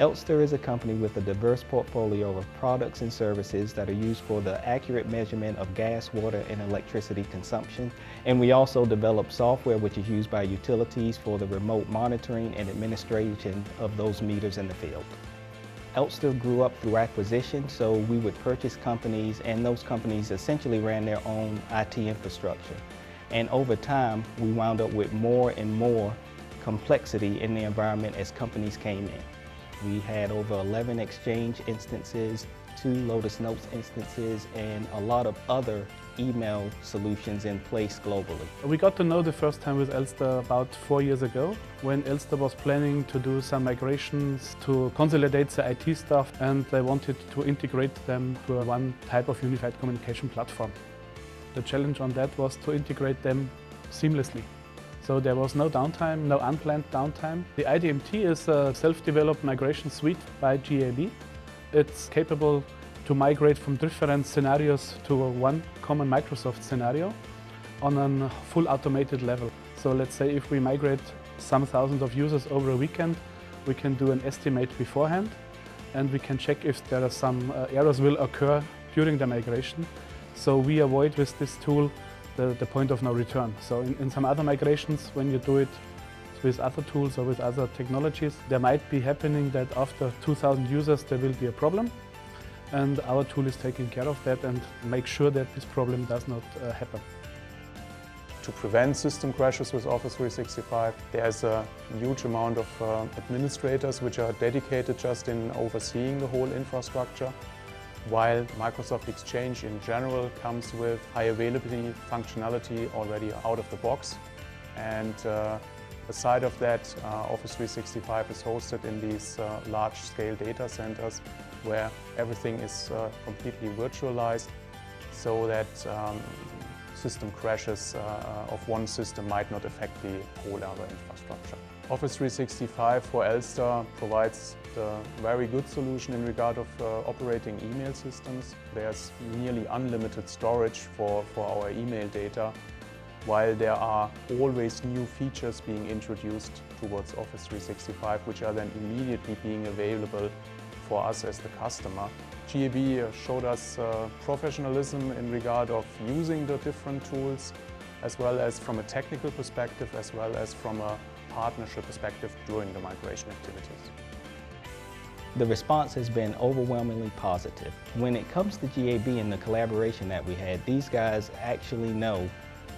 Elster is a company with a diverse portfolio of products and services that are used for the accurate measurement of gas, water, and electricity consumption. And we also develop software which is used by utilities for the remote monitoring and administration of those meters in the field. Elster grew up through acquisition, so we would purchase companies, and those companies essentially ran their own IT infrastructure. And over time, we wound up with more and more complexity in the environment as companies came in. We had over 11 Exchange instances, 2 Lotus Notes instances, and a lot of other email solutions in place globally. We got to know the first time with Elster about 4 years ago, when Elster was planning to do some migrations to consolidate the IT stuff, and they wanted to integrate them to one type of unified communication platform. The challenge on that was to integrate them seamlessly. So there was no downtime, no unplanned downtime. The IDMT is a self-developed migration suite by GAB. It's capable to migrate from different scenarios to one common Microsoft scenario on a full automated level. So let's say if we migrate some thousands of users over a weekend, we can do an estimate beforehand, and we can check if there are some errors will occur during the migration. So we avoid with this tool the point of no return. So in some other migrations, when you do it with other tools or with other technologies, there might be happening that after 2,000 users there will be a problem, and our tool is taking care of that and make sure that this problem does not happen. To prevent system crashes with Office 365, there's a huge amount of administrators which are dedicated just in overseeing the whole infrastructure, while Microsoft Exchange in general comes with high availability functionality already out of the box. And aside of that, Office 365 is hosted in these large-scale data centers where everything is completely virtualized, so that system crashes of one system might not affect the whole other infrastructure. Office 365 for Elster provides a very good solution in regard of operating email systems. There's nearly unlimited storage for our email data, while there are always new features being introduced towards Office 365, which are then immediately being available for us as the customer. GAB showed us professionalism in regard of using the different tools, as well as from a technical perspective, as well as from a partnership perspective during the migration activities. The response has been overwhelmingly positive. When it comes to GAB and the collaboration that we had, these guys actually know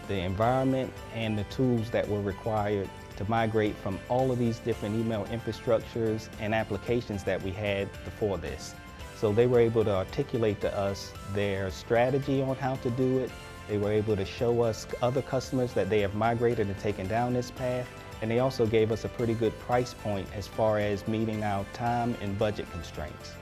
the environment and the tools that were required to migrate from all of these different email infrastructures and applications that we had before this. So they were able to articulate to us their strategy on how to do it. They were able to show us other customers that they have migrated and taken down this path. And they also gave us a pretty good price point as far as meeting our time and budget constraints.